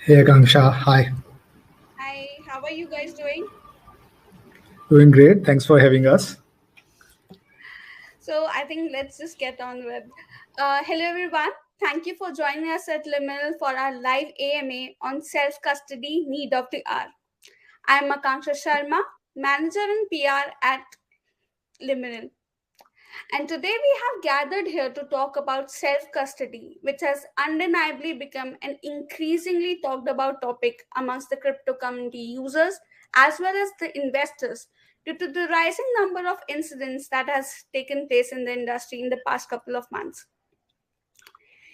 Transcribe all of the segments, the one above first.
Hey Akanksha, hi. Hi, how are you guys doing? Doing great. Thanks for having us. So, I think let's just get on with. Hello, everyone. Thank you for joining us at Liminal for our live AMA on self custody need of the hour. I'm Akanksha Sharma, manager in PR at Liminal. And today we have gathered here to talk about self custody, which has undeniably become an increasingly talked about topic amongst the crypto community users as well as the investors due to the rising number of incidents that has taken place in the industry in the past couple of months.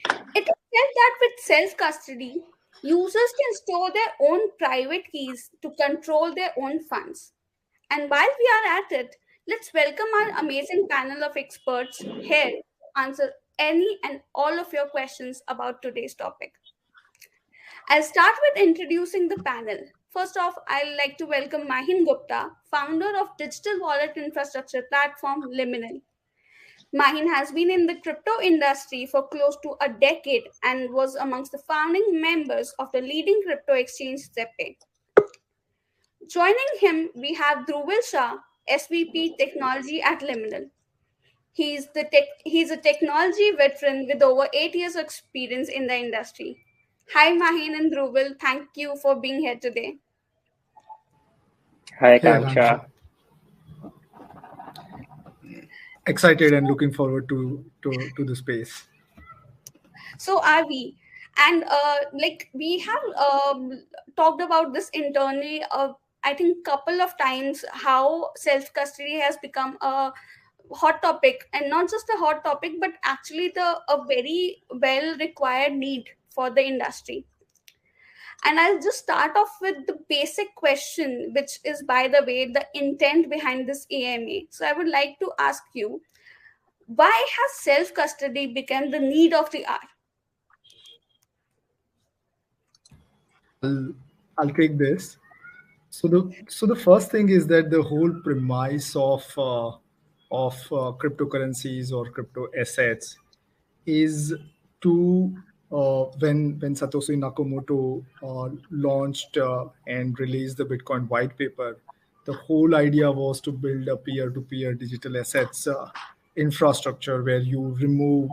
It is said that with self custody, users can store their own private keys to control their own funds. And while we are at it, let's welcome our amazing panel of experts here to answer any and all of your questions about today's topic. I'll start with introducing the panel. First off, I'd like to welcome Mahin Gupta, founder of digital wallet infrastructure platform Liminal. Mahin has been in the crypto industry for close to a decade and was amongst the founding members of the leading crypto exchange Zepe. Joining him, we have Dhruval Shah, SVP Technology at Liminal. He's a technology veteran with over 8 years of experience in the industry. Hi, Mahin and Dhruval. Thank you for being here today. Hi, Hey Akanksha. Kanksha. Excited and looking forward to the space. So are we. And like we have talked about this internally, I think couple of times how self custody has become a hot topic, and not just a hot topic but actually the a very well required need for the industry. And I'll just start off with the basic question, which is, by the way, the intent behind this AMA. So I would like to ask you, why has self custody become the need of the hour? I'll I'll take this. So the first thing is that the whole premise of cryptocurrencies or crypto assets is to when Satoshi Nakamoto launched and released the Bitcoin white paper, the whole idea was to build a peer-to-peer digital assets infrastructure where you remove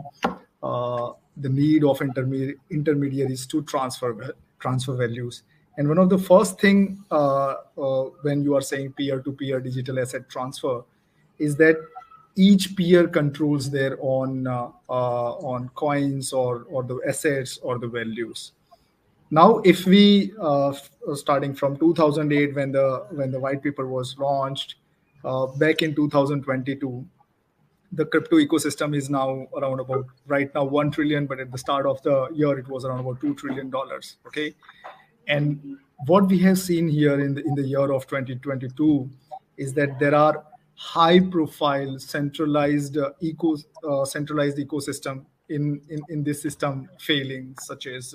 the need of intermediaries to transfer values. And one of the first thing when you are saying peer-to-peer digital asset transfer is that each peer controls their own on coins or the assets or the values. Now, if we starting from 2008 when the white paper was launched, back in 2022, the crypto ecosystem is now around about right now 1 trillion, but at the start of the year it was around about $2 trillion. Okay, and what we have seen here in the year of 2022 is that there are high profile centralized ecosystem in this system failing, such as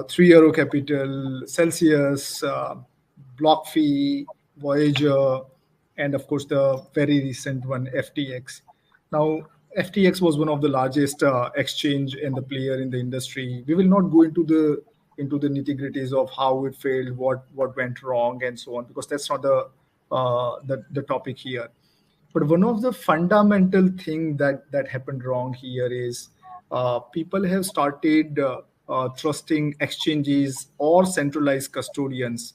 3 Euro Capital, Celsius, BlockFi, Voyager, and of course the very recent one, FTX. Now, FTX was one of the largest exchange and the player in the industry. We will not go into the nitty-gritties of how it failed, what went wrong, and so on, because that's not the topic here. But one of the fundamental thing that happened wrong here is people have started trusting exchanges or centralized custodians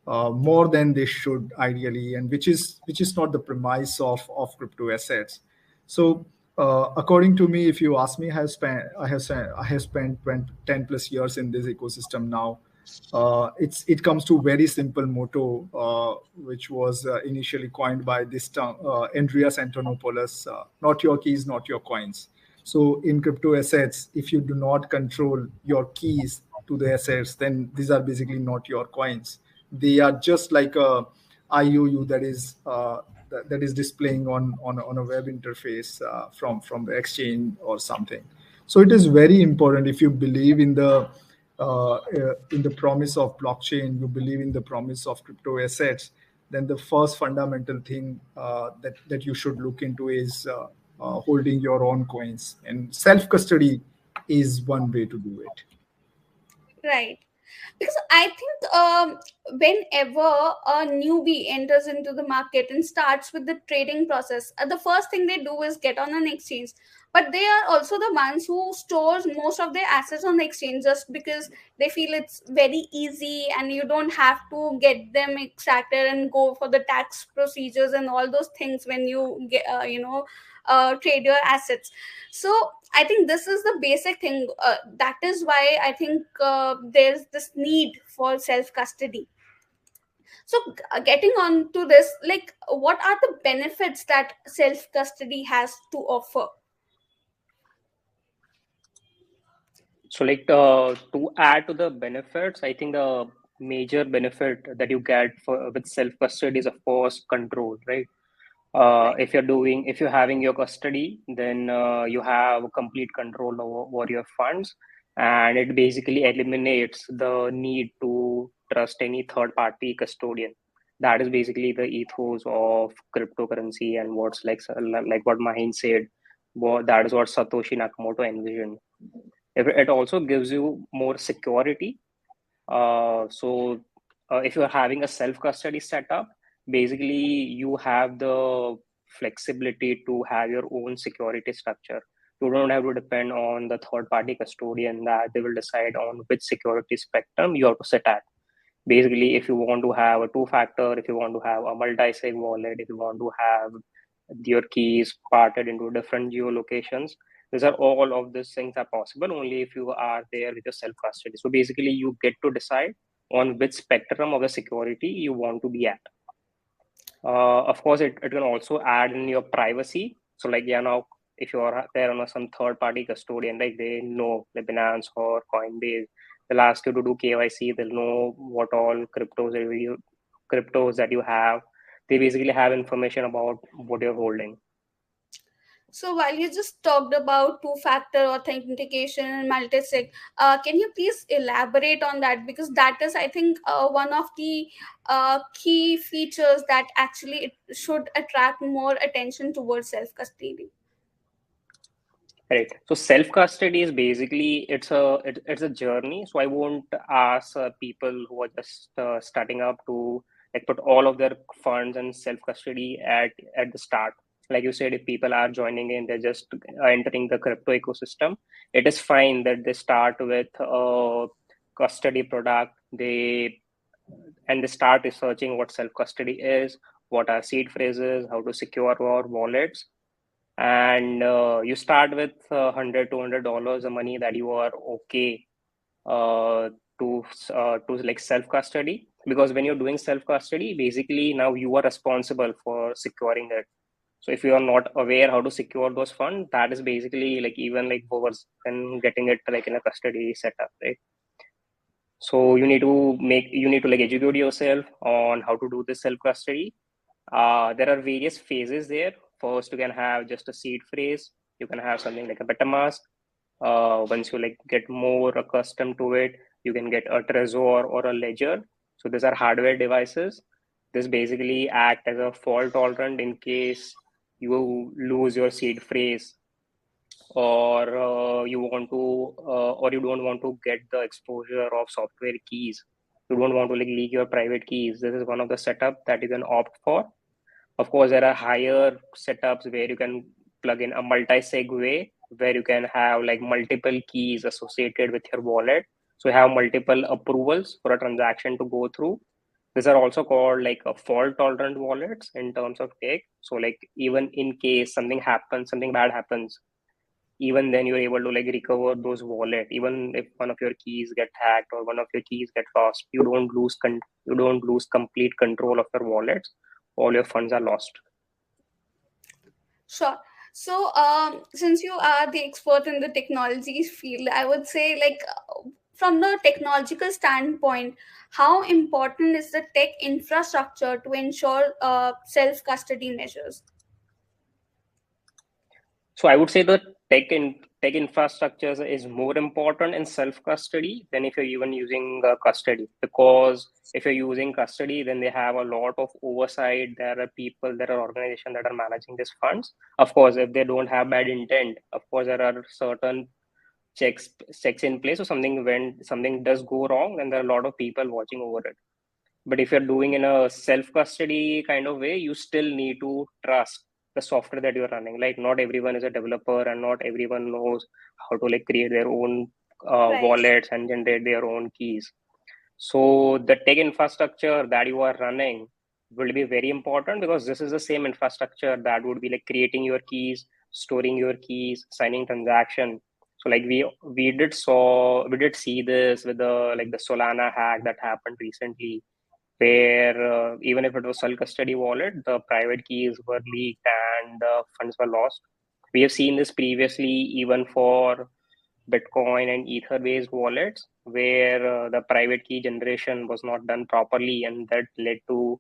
more than they should ideally, and which is not the premise of crypto assets. So according to me, if you ask me, I have spent 10 plus years in this ecosystem now. It comes to very simple motto, which was initially coined by this term, Andreas Antonopoulos: "Not your keys, not your coins." So in crypto assets, if you do not control your keys to the assets, then these are basically not your coins. They are just like a IOU that is displaying on a web interface from the exchange or something. So it is very important, if you believe in the promise of blockchain, you believe in the promise of crypto assets, then the first fundamental thing that you should look into is holding your own coins, and self custody is one way to do it. Right. Because I think whenever a newbie enters into the market and starts with the trading process, the first thing they do is get on an exchange. But they are also the ones who stores most of their assets on the exchange, just because they feel it's very easy and you don't have to get them extracted and go for the tax procedures and all those things when you get trade your assets. So I think this is the basic thing. That is why I think there's this need for self custody. So, getting on to this, like, what are the benefits that self custody has to offer? So, to add to the benefits, I think the major benefit that you get for with self custody is, of course, control, right? Right. If you're having your custody, then you have complete control over your funds, and it basically eliminates the need to trust any third party custodian. That is basically the ethos of cryptocurrency, and what's like what Mahin said. That is what Satoshi Nakamoto envisioned. It also gives you more security. If you're having a self custody setup, basically you have the flexibility to have your own security structure. You don't have to depend on the third party custodian that they will decide on which security spectrum you have to sit at. Basically, if you want to have a two factor, if you want to have a multi sig wallet, if you want to have your keys parted into different geolocations, these are all of these things are possible only if you are there with your self custody. So basically, you get to decide on which spectrum of the security you want to be at. Of course, it can also add in your privacy. So like, yeah, now if you are there on some third party custodian, like they know the Binance or Coinbase, they'll ask you to do KYC. They'll know what all cryptos that you have. They basically have information about what you're holding. So while you just talked about two-factor authentication and multi-sig, can you please elaborate on that? Because that is, I think, one of the key features that actually it should attract more attention towards self-custody. Right. So self custody is basically it's a journey. So I won't ask people who are just starting up to like put all of their funds and self custody at the start. Like you said, if people are joining in, they're just entering the crypto ecosystem. It is fine that they start with a custody product. They start researching what self custody is, what are seed phrases, how to secure our wallets, and you start with $100 a money that you are okay uh, to like self custody, because when you're doing self custody, basically now you are responsible for securing it. So if you are not aware how to secure those funds, that is basically like even like worse than getting it like in a custody setup, right? So you need to like educate yourself on how to do this self custody. There are various phases there. First, you can have just a seed phrase. You can have something like a MetaMask. Once you like get more accustomed to it, you can get a Trezor or a Ledger. So these are hardware devices. This basically act as a fault tolerant in case you lose your seed phrase, or or you don't want to get the exposure of software keys. You don't want to like leak your private keys. This is one of the setup that you can opt for. Of course, there are higher setups where you can plug in a multi-sig way, where you can have like multiple keys associated with your wallet. So you have multiple approvals for a transaction to go through. These are also called like a fault tolerant wallets in terms of tech. So like even in case something happens, something bad happens, even then you're able to like recover those wallet. Even if one of your keys get hacked or one of your keys get lost, you don't lose complete control of your wallets. All your funds are lost. Sure. So, since you are the expert in the technology field, I would say, like, from the technological standpoint, how important is the tech infrastructure to ensure self custody measures? So I would say the tech infrastructure is more important in self custody than if you're even using custody, because if you're using custody, then they have a lot of oversight. There are people, there are organizations that are managing these funds. Of course, if they don't have bad intent, of course there are certain checks in place, or something does go wrong, then there are a lot of people watching over it. But if you're doing in a self-custody kind of way, you still need to trust the software that you're running. Like, not everyone is a developer, and not everyone knows how to like create their own Right. wallets and generate their own keys. So the tech infrastructure that you are running will be very important, because this is the same infrastructure that would be like creating your keys, storing your keys, signing transaction. So like we did see this with the Solana hack that happened recently, where even if it was self-custody wallet, the private keys were leaked and funds were lost. We have seen this previously even for Bitcoin and Ether-based wallets, where the private key generation was not done properly, and that led to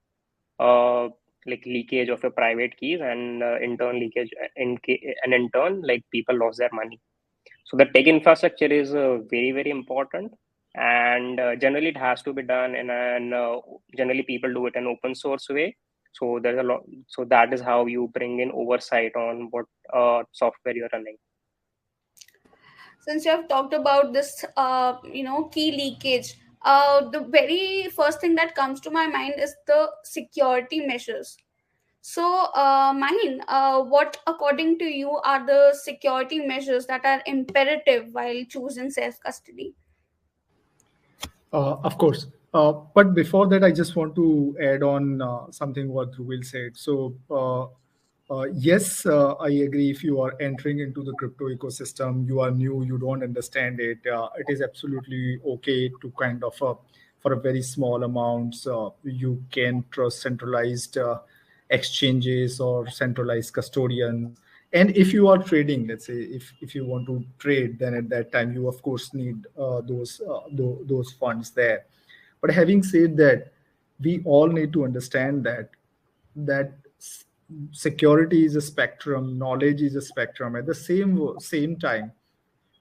like leakage of your private keys, and in turn, like people lost their money. So the tech infrastructure is very, very important, and generally it has to be done generally people do it in open source way. So there's a lot. So that is how you bring in oversight on what software you're running. Since you have talked about this, key leakage, the very first thing that comes to my mind is the security measures. So, Mahin, what according to you are the security measures that are imperative while choosing self-custody? Of course. But before that, I just want to add on something what Dhrubil said. So, yes, I agree. If you are entering into the crypto ecosystem, you are new, you don't understand it. It is absolutely okay to kind of, for a very small amounts, you can trust centralized exchanges or centralized custodians. And if you are trading, let's say, if you want to trade, then at that time you of course need those funds there. But having said that, we all need to understand that security is a spectrum, knowledge is a spectrum. At the same time,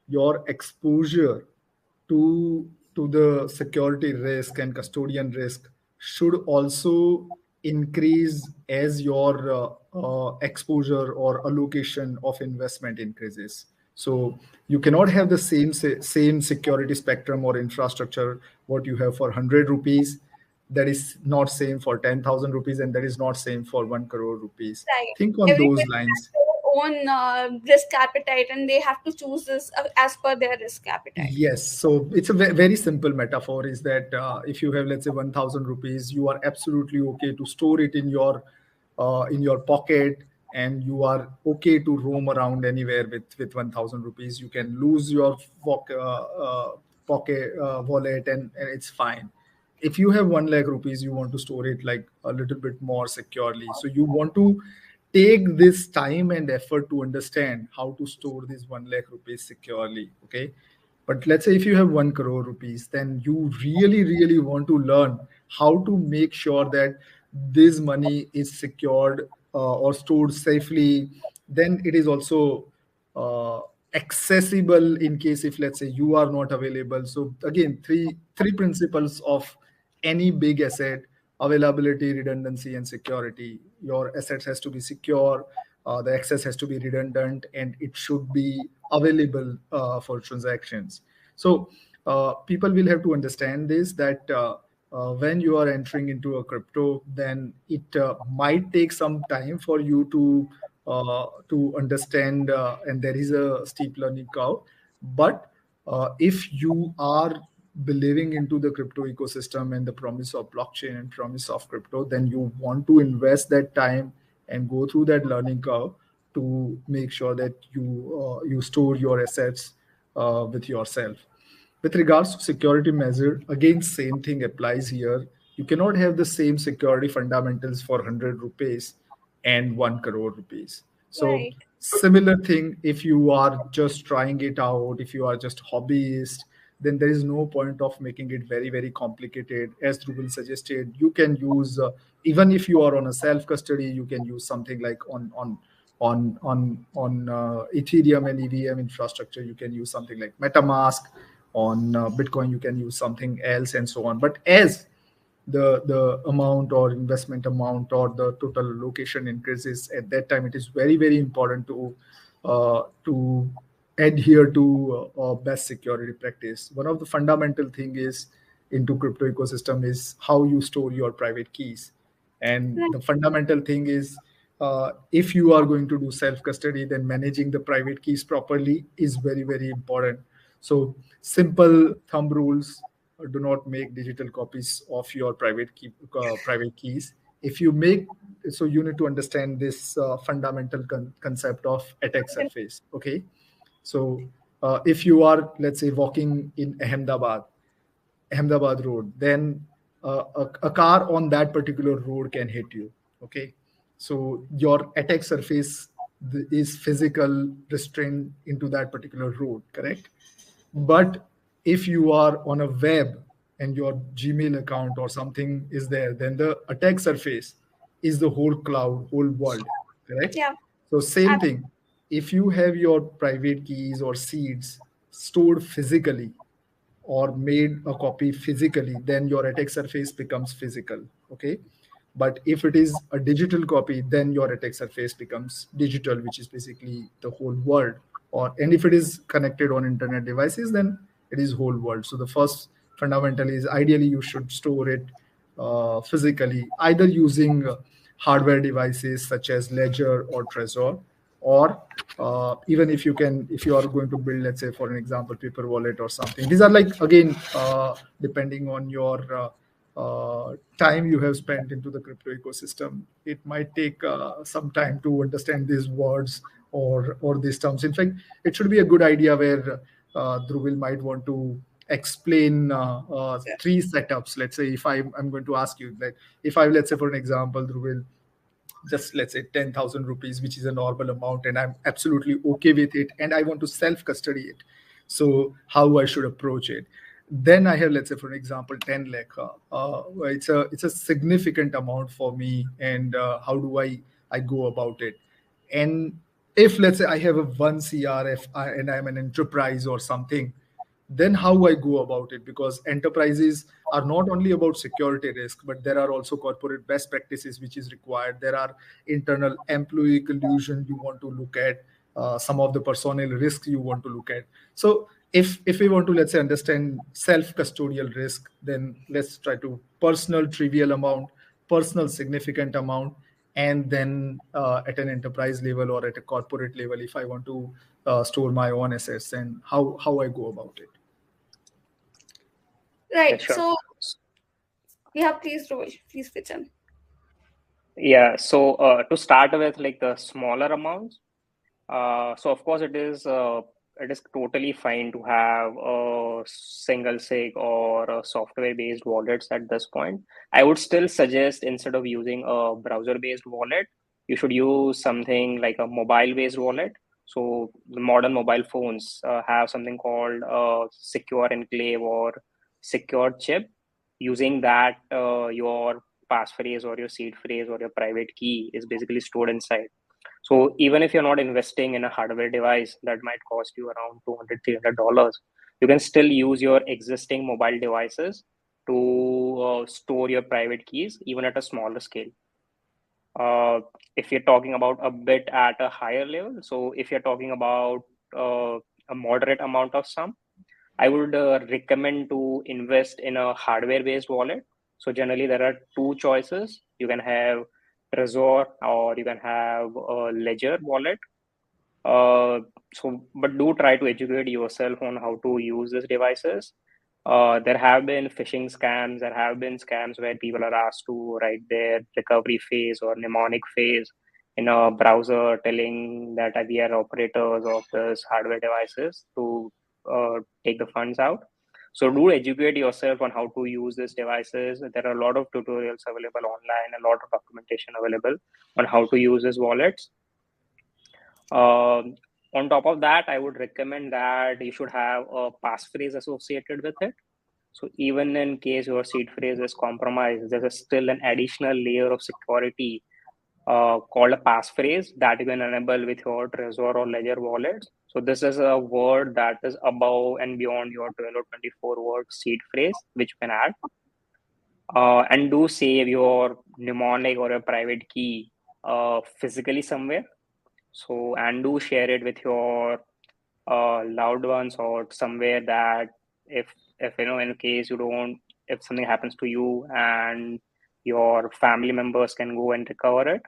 your exposure to the security risk and custodian risk should also increase as your exposure or allocation of investment increases. So you cannot have the same security spectrum or infrastructure what you have for 100 rupees, that is not same for 10,000 rupees, and that is not same for 1 crore rupees. Right. Think on Everybody those lines. has their own risk appetite, and they have to choose this as per their risk appetite. Yes, so it's a very simple metaphor is that if you have, let's say, 1,000 rupees, you are absolutely okay to store it in your pocket, and you are okay to roam around anywhere with 1,000 rupees. You can lose your pocket wallet, and it's fine. If you have 1 lakh rupees, you want to store it like a little bit more securely. So you want to take this time and effort to understand how to store this 1 lakh rupees securely. Okay. But let's say if you have 1 crore rupees, then you really want to learn how to make sure that this money is secured or stored safely. Then it is also accessible in case if, let's say, you are not available. So again, three principles of any big asset: availability, redundancy, and security. Your assets has to be secure, the access has to be redundant, and it should be available for transactions. So people will have to understand this, that when you are entering into a crypto, then it might take some time for you to understand, and there is a steep learning curve. But if you are believing into the crypto ecosystem and the promise of blockchain and promise of crypto, then you want to invest that time and go through that learning curve to make sure that you store your assets with yourself. With regards to security measure, again, same thing applies here. You cannot have the same security fundamentals for 100 rupees and 1 crore rupees. So Right. similar thing, if you are just trying it out, if you are just hobbyist, then there is no point of making it very complicated. As Dhrubil suggested, you can use even if you are on a self custody, you can use something like on Ethereum and EVM infrastructure. You can use something like MetaMask. On Bitcoin, you can use something else, and so on. But as the amount or investment amount or the total location increases, at that time it is very important to adhere to best security practice. One of the fundamental thing is into crypto ecosystem is how you store your private keys. And Right. the fundamental thing is if you are going to do self custody, then managing the private keys properly is very, very important. So simple thumb rules: do not make digital copies of your private keys. If you make, so you need to understand this fundamental concept of attack surface. Okay, so if you are, let's say, walking in Ahmedabad road, then a car on that particular road can hit you. Okay, so your attack surface is physical restraint into that particular road, correct? But if you are on a web and your Gmail account or something is there, then the attack surface is the whole cloud, whole world, correct? Yeah. So same thing. If you have your private keys or seeds stored physically or made a copy physically, then your attack surface becomes physical. Okay. But if it is a digital copy, then your attack surface becomes digital, which is basically the whole world. And if it is connected on internet devices, then it is whole world. So the first fundamental is ideally you should store it physically, either using hardware devices such as Ledger or Trezor, or even if you are going to build, let's say, for an example, paper wallet or something. These are like, again, depending on your time you have spent into the crypto ecosystem, it might take some time to understand these words or these terms. In fact, it should be a good idea where Dhruvil might want to explain three setups. Let's say if I'm going to ask you, like, if I, let's say, for an example, Dhruvil, just let's say 10,000 rupees, which is a normal amount, and I'm absolutely okay with it, and I want to self custody it. So how I should approach it? Then I have, let's say, for an example, 10 lakh. It's a significant amount for me, and how do I go about it? And if, let's say, I have a 1 CR, and I'm an enterprise or something, then how I go about it? Because enterprises are not only about security risk, but there are also corporate best practices which is required. There are internal employee collusion you want to look at, some of the personnel risks you want to look at. So if we want to, let's say, understand self custodial risk, then let's try to personal trivial amount, personal significant amount, and then at an enterprise level or at a corporate level, if I want to store my own assets, and how I go about it. Right. Yeah, sure. So, yeah, please, Rohit, please pitch in. Yeah. So to start with, like the smaller amounts. So of course it is totally fine to have a single sig or a software-based wallets at this point. I would still suggest, instead of using a browser-based wallet, you should use something like a mobile-based wallet. So the modern mobile phones have something called secure enclave or secure chip. Using that, your passphrase or your seed phrase or your private key is basically stored inside. So even if you're not investing in a hardware device that might cost you around $200-$300, you can still use your existing mobile devices to store your private keys, even at a smaller scale. If you're talking about a bit at a higher level, so if you're talking about a moderate amount of sum, I would recommend to invest in a hardware-based wallet. So generally, there are two choices. You can have Trezor or you can have a Ledger wallet. But do try to educate yourself on how to use these devices. There have been phishing scams. There have been scams where people are asked to write their recovery phase or mnemonic phase in a browser, telling that we are operators of these hardware devices to take the funds out. So do educate yourself on how to use these devices. There are a lot of tutorials available online, a lot of documentation available on how to use these wallets. On top of that, I would recommend that you should have a passphrase associated with it. So even in case your seed phrase is compromised, there's still an additional layer of security called a passphrase that you can enable with your Trezor or Ledger wallets. So this is a word that is above and beyond your 12 or 24 word seed phrase, which you can add. And do save your mnemonic or your private key physically somewhere. So, and do share it with your loved ones or somewhere that if in case you don't, if something happens to you and your family members can go and recover it.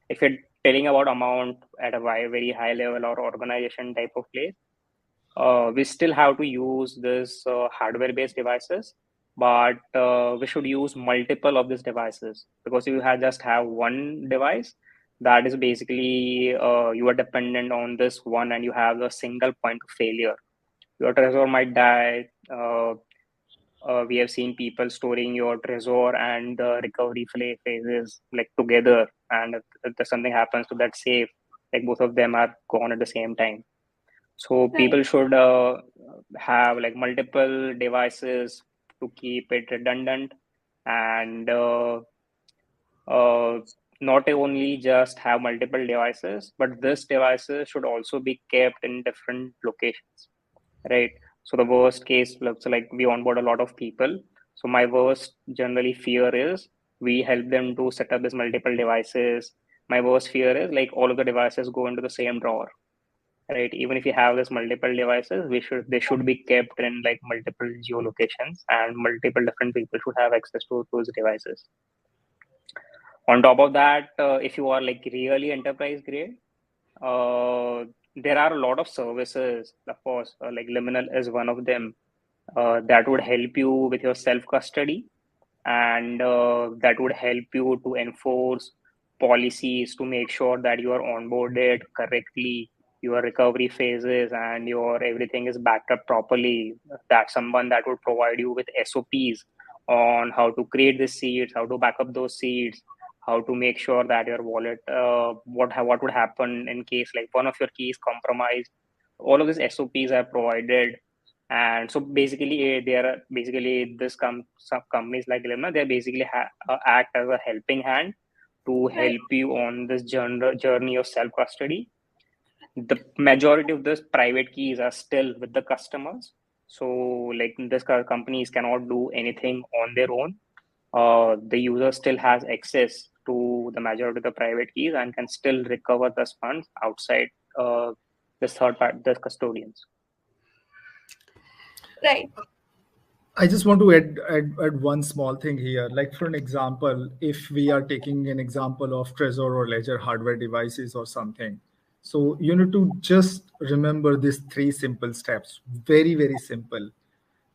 If you're telling about amount at a very high level or organization type of place, we still have to use this hardware-based devices, but we should use multiple of these devices, because if you just have one device, that is basically you are dependent on this one and you have a single point of failure. Your Trezor might die. We have seen people storing your Trezor and the recovery phases like together, and if something happens to that safe, like both of them are gone at the same time. So people should have like multiple devices to keep it redundant, and not only just have multiple devices, but these devices should also be kept in different locations, right? So the worst case looks like we onboard a lot of people. So my worst generally fear is we help them to set up these multiple devices. My worst fear is like all of the devices go into the same drawer, right? Even if you have this multiple devices, they should be kept in like multiple geolocations, and multiple different people should have access to those devices. On top of that, if you are like really enterprise grade, there are a lot of services, of course, like Liminal is one of them, that would help you with your self-custody, and that would help you to enforce policies to make sure that you are onboarded correctly, your recovery phases and your everything is backed up properly. That's someone that would provide you with SOPs on how to create the seeds, how to back up those seeds, how to make sure that your wallet, what would happen in case like one of your keys compromised. All of these SOPs are provided. And so basically, they are basically some companies like Limna, they basically act as a helping hand to help you on this journey of self-custody. The majority of these private keys are still with the customers. So like this companies cannot do anything on their own. The user still has access to the majority of the private keys and can still recover those funds outside this third part, the custodians. Right. I just want to add one small thing here. Like for an example, if we are taking an example of Trezor or Ledger hardware devices or something, so you need to just remember these 3 simple steps. Very, very simple.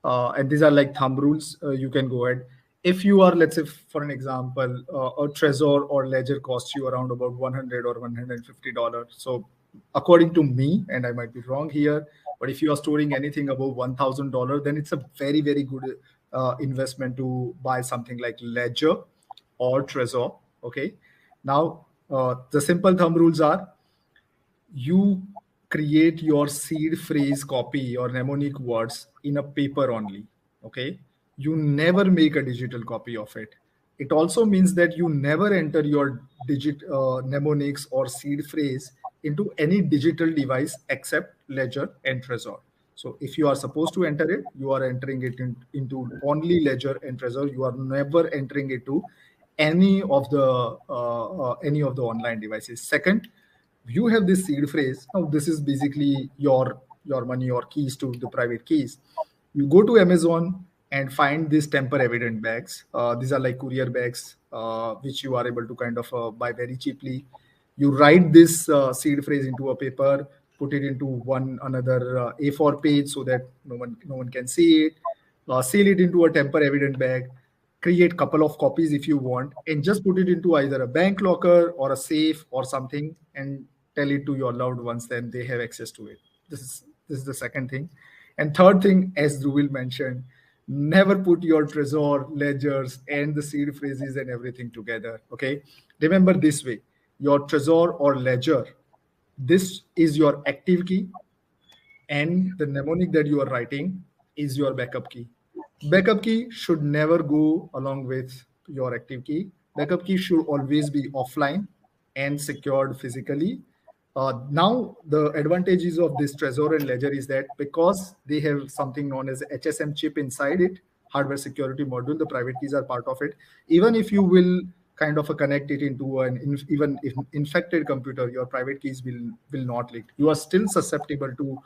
And these are like thumb rules. You can go ahead. If you are, let's say, for an example, a Trezor or Ledger costs you around about $100 or $150. So according to me, and I might be wrong here, but if you are storing anything above $1,000, then it's a very, very good investment to buy something like Ledger or Trezor. Okay. Now, the simple thumb rules are: you create your seed phrase copy or mnemonic words in a paper only. Okay. You never make a digital copy of it. It also means that you never enter your mnemonics or seed phrase into any digital device except Ledger and Trezor. So if you are supposed to enter it, you are entering it into only Ledger and Trezor. You are never entering it to any of the online devices. Second, you have this seed phrase. Now this is basically your money or keys to the private keys. You go to Amazon and find these temper evident bags. These are like courier bags, which you are able to kind of buy very cheaply. You write this seed phrase into a paper, put it into another A4 page so that no one can see it. Seal it into a temper evident bag. Create couple of copies if you want, and just put it into either a bank locker or a safe or something, and tell it to your loved ones. Then they have access to it. This is the second thing. And third thing, as Dhrubil mentioned, never put your Trezor, ledgers, and the seed phrases and everything together. Okay. Remember this way: your Trezor or ledger, this is your active key, and the mnemonic that you are writing is your backup key. Backup key should never go along with your active key. Backup key should always be offline and secured physically. Now, the advantages of this Trezor and Ledger is that because they have something known as HSM chip inside it, hardware security module, the private keys are part of it. Even if you will kind of connect it into even infected computer, your private keys will not leak. You are still susceptible to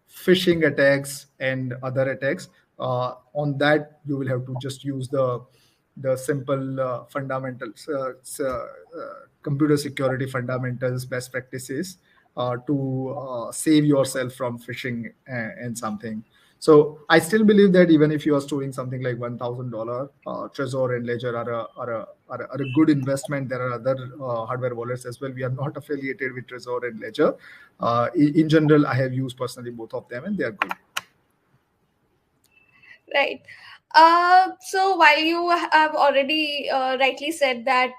phishing attacks and other attacks. On that, you will have to just use the simple fundamentals, computer security fundamentals, best practices to save yourself from phishing and something. So I still believe that even if you are storing something like $1,000, Trezor and Ledger are a good investment. There are other hardware wallets as well. We are not affiliated with Trezor and Ledger. In general, I have used personally both of them, and they are good. Right. So while you have already rightly said that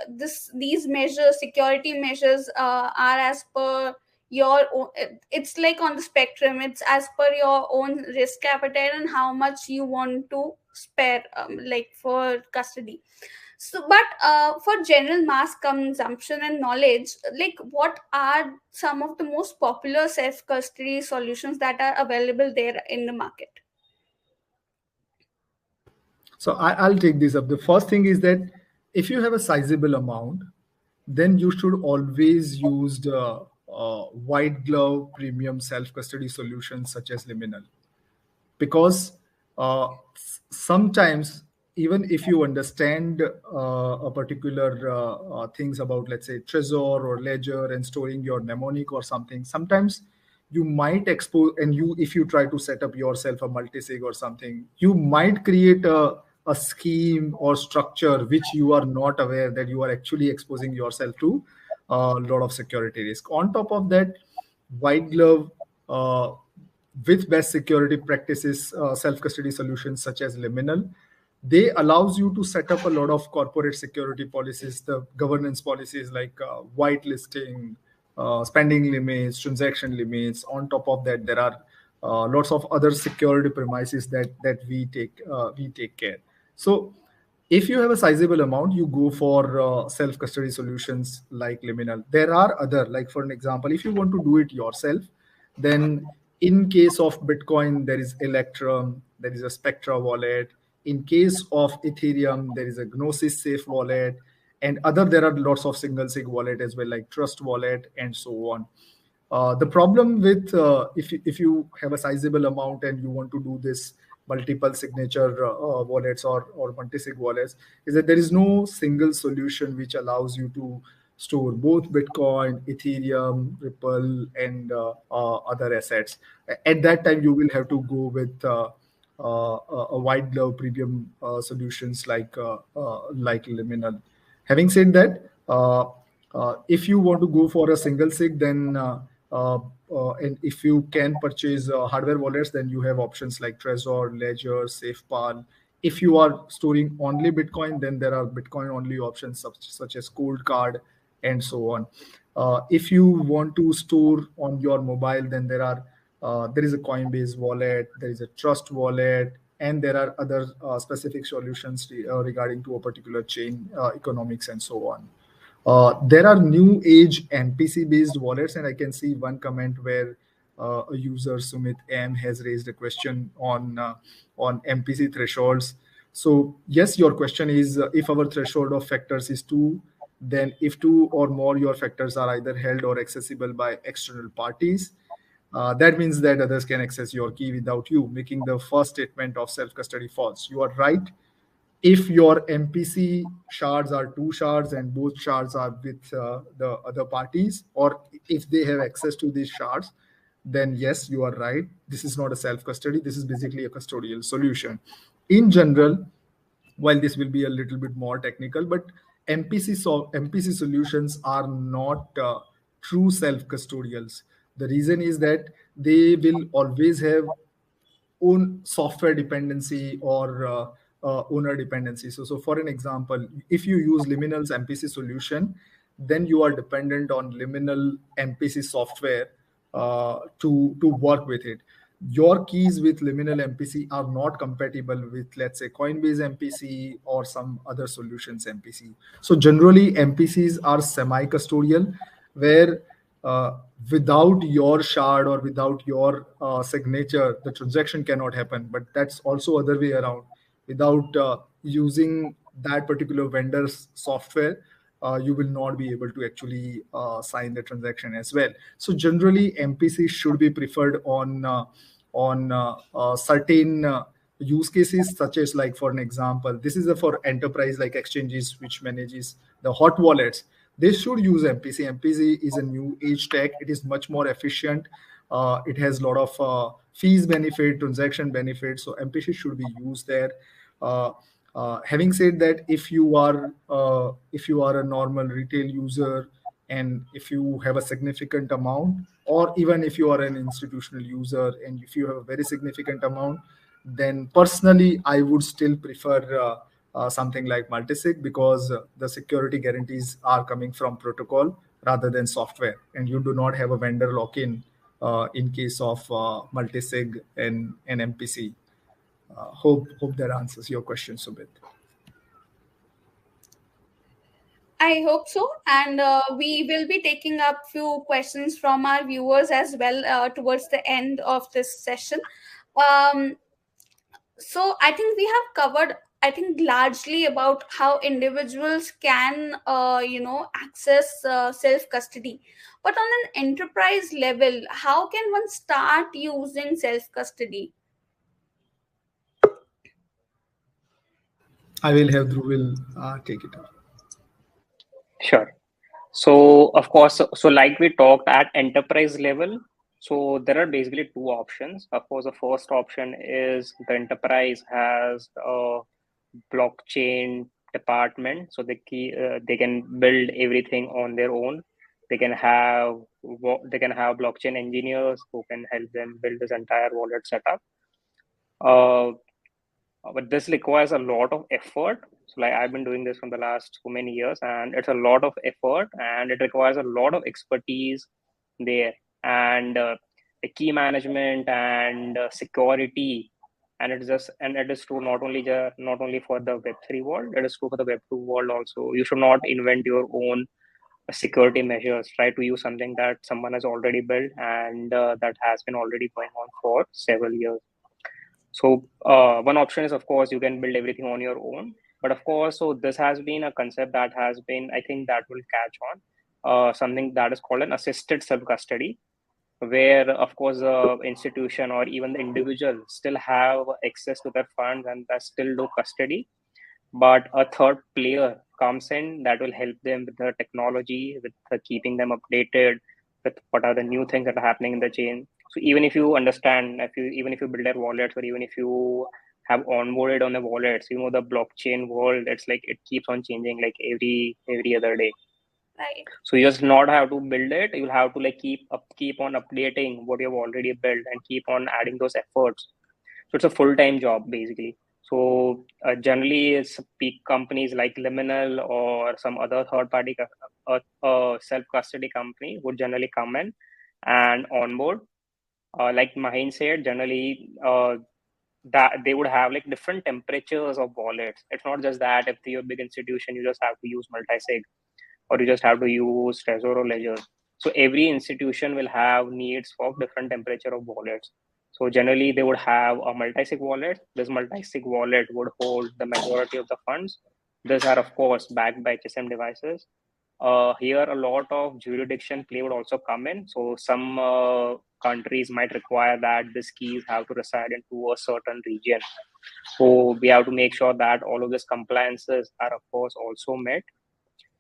these measures, security measures, are as per your own, it's like on the spectrum. It's as per your own risk appetite and how much you want to spare, like for custody. So, but for general mass consumption and knowledge, like what are some of the most popular self custody solutions that are available there in the market? So I'll take this up. The first thing is that if you have a sizable amount, then you should always use the white glove premium self-custody solutions such as Liminal. Because sometimes, even if you understand a particular things about, let's say, Trezor or Ledger and storing your mnemonic or something, sometimes you might expose, and if you try to set up yourself a multisig or something, you might create a scheme or structure which you are not aware that you are actually exposing yourself to a lot of security risk. On top of that, white glove with best security practices, self-custody solutions such as Liminal, they allows you to set up a lot of corporate security policies, the governance policies like whitelisting, spending limits, transaction limits. On top of that, there are lots of other security premises that we take care. So if you have a sizable amount, you go for self-custody solutions like Liminal. There are other, like for an example, if you want to do it yourself, then in case of Bitcoin, there is Electrum, there is a Spectra wallet. In case of Ethereum, there is a Gnosis Safe wallet, and there are lots of single sig wallet as well, like Trust wallet and so on. The problem with if you have a sizable amount and you want to do this multiple signature wallets or multi-sig wallets is that there is no single solution which allows you to store both Bitcoin, Ethereum, Ripple, and other assets. At that time, you will have to go with a white glove premium solutions like Liminal. Having said that, if you want to go for a single sig, then and if you can purchase hardware wallets, then you have options like Trezor, Ledger, SafePal. If you are storing only Bitcoin, then there are Bitcoin only options such as Coldcard and so on. If you want to store on your mobile, then there is a Coinbase wallet, there is a Trust wallet, and there are other specific solutions regarding to a particular chain economics and so on. There are new age MPC based wallets, and I can see one comment where a user Sumit M has raised a question on MPC thresholds. So yes, your question is if our threshold of factors is 2, then if 2 or more your factors are either held or accessible by external parties, that means that others can access your key without you, making the first statement of self-custody false. You are right. If your MPC shards are 2 shards and both shards are with the other parties, or if they have access to these shards, then yes, you are right. This is not a self-custody. This is basically a custodial solution. In general, while this will be a little bit more technical, but MPC solutions are not true self-custodials. The reason is that they will always have own software dependency or owner dependency. So for an example, if you use Liminal's MPC solution, then you are dependent on Liminal MPC software to work with it. Your keys with Liminal MPC are not compatible with, let's say, Coinbase MPC or some other solutions MPC. So generally, MPCs are semi-custodial, where without your shard or without your signature, the transaction cannot happen. But that's also other way around. Without using that particular vendor's software, you will not be able to actually sign the transaction as well. So generally, MPC should be preferred on certain use cases, such as, like, for an example, this is for enterprise like exchanges which manages the hot wallets. They should use MPC. MPC is a new age tech. It is much more efficient. It has a lot of fees benefit, transaction benefit. So MPC should be used there. Having said that, if you are a normal retail user, and if you have a significant amount, or even if you are an institutional user and if you have a very significant amount, then personally I would still prefer something like multisig, because the security guarantees are coming from protocol rather than software, and you do not have a vendor lock-in in case of multisig and MPC. Hope that answers your question, Subit. I hope so. And we will be taking up few questions from our viewers as well towards the end of this session. So I think we have covered, I think, largely about how individuals can, access self-custody. But on an enterprise level, how can one start using self-custody? I will have Dhruvil take it up. Sure. So of course, so like we talked at enterprise level, so there are basically two options. Of course, the first option is the enterprise has a blockchain department, so they can build everything on their own. They can have blockchain engineers who can help them build this entire wallet setup. But this requires a lot of effort. So like I've been doing this from the last so many years, and it's a lot of effort, and it requires a lot of expertise there, and the key management and security. And it is true not only for the Web3 world, it is true for the Web2 world also. You should not invent your own security measures. Try to use something that someone has already built and that has been already going on for several years. So one option is, of course, you can build everything on your own. But of course, so this has been a concept that has been, I think that will catch on, something that is called an assisted self-custody, where, of course, the institution or even the individual still have access to their funds and they still do custody. But a third player comes in that will help them with the technology, with keeping them updated, with what are the new things that are happening in the chain. So even if you understand, even if you build their wallets, or even if you have onboarded on the wallets, the blockchain world, it's like it keeps on changing like every other day. Right. So you just not have to build it. You'll have to like keep on updating what you've already built and keep on adding those efforts. So it's a full-time job basically. So generally, it's big companies like Liminal or some other third-party self-custody company would generally come in and onboard. Like Mahin said, generally that they would have like different temperatures of wallets. It's not just that if you're a big institution, you just have to use multi-sig, or you just have to use Trezor or Ledger. So every institution will have needs for different temperature of wallets. So generally, they would have a multi-sig wallet. This multi-sig wallet would hold the majority of the funds. These are, of course, backed by HSM devices. Here, a lot of jurisdiction play would also come in. So some countries might require that these keys have to reside into a certain region. So we have to make sure that all of these compliances are, of course, also met.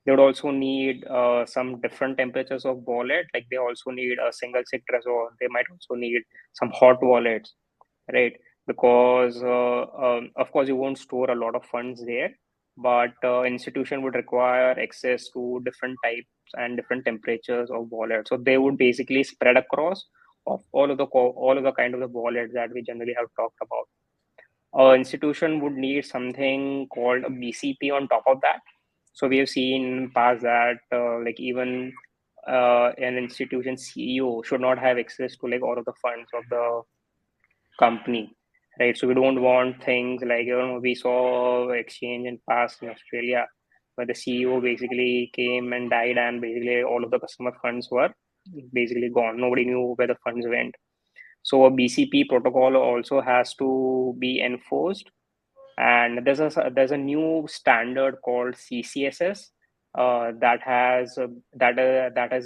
They would also need some different temperatures of wallet. Like they also need a single sig Trezor. They might also need some hot wallets, right? Because of course you won't store a lot of funds there, but institution would require access to different types and different temperatures of wallet. So they would basically spread across of all of the kind of the wallets that we generally have talked about. Institution would need something called a BCP on top of that. So we have seen in the past that like even an institution CEO should not have access to like all of the funds of the company, right? So we don't want things like we saw exchange in past in Australia where the CEO basically came and died, and basically all of the customer funds were basically gone. Nobody knew where the funds went. So a BCP protocol also has to be enforced. And there's a new standard called CCSS, that has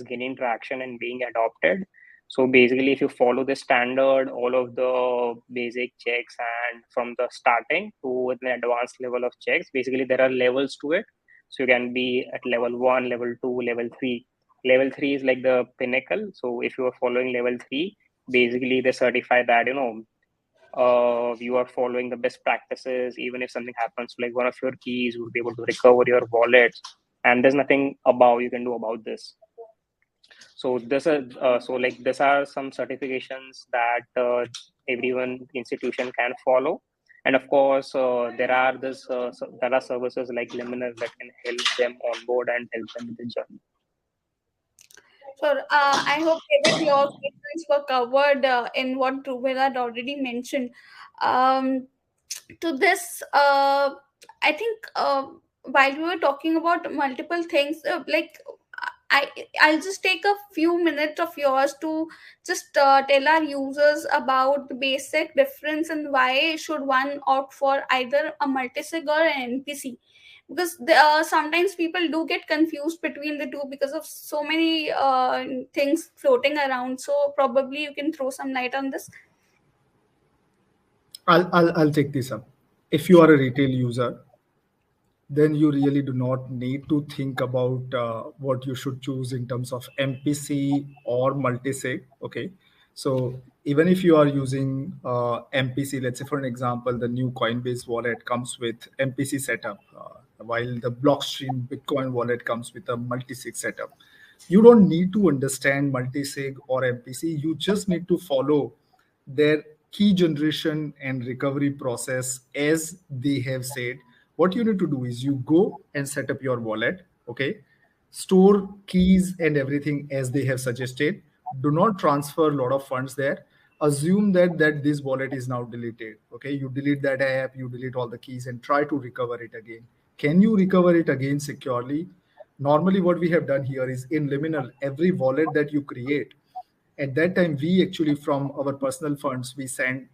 gaining traction and being adopted. So basically, if you follow the standard, all of the basic checks, and from the starting to an advanced level of checks, basically there are levels to it. So you can be at level 1, level 2, level 3. Level 3 is like the pinnacle. So if you are following level 3, basically they certify that you are following the best practices. Even if something happens, like one of your keys, you will be able to recover your wallets, and there's nothing about you can do about this. So these are some certifications that everyone institution can follow. And of course, there are services like Liminal that can help them onboard and help them with the journey. So I hope that your questions were covered in what Dhruval had already mentioned. To this, I think while we were talking about multiple things, I'll just take a few minutes of yours to just tell our users about the basic difference and why should one opt for either a multisig or an NPC, because sometimes people do get confused between the two because of so many things floating around. So probably you can throw some light on this. I'll take this up. If you are a retail user, then you really do not need to think about what you should choose in terms of MPC or multisig. Okay, so even if you are using MPC, let's say for an example, the new Coinbase wallet comes with MPC setup, while the Blockstream Bitcoin wallet comes with a multisig setup. You don't need to understand multisig or MPC. You just need to follow their key generation and recovery process as they have said. What you need to do is you go and set up your wallet, okay, store keys and everything as they have suggested. Do not transfer a lot of funds there. Assume that this wallet is now deleted, okay. You delete that app, you delete all the keys and try to recover it again. Can you recover it again securely? Normally what we have done here is in Liminal, every wallet that you create, at that time we actually from our personal funds we send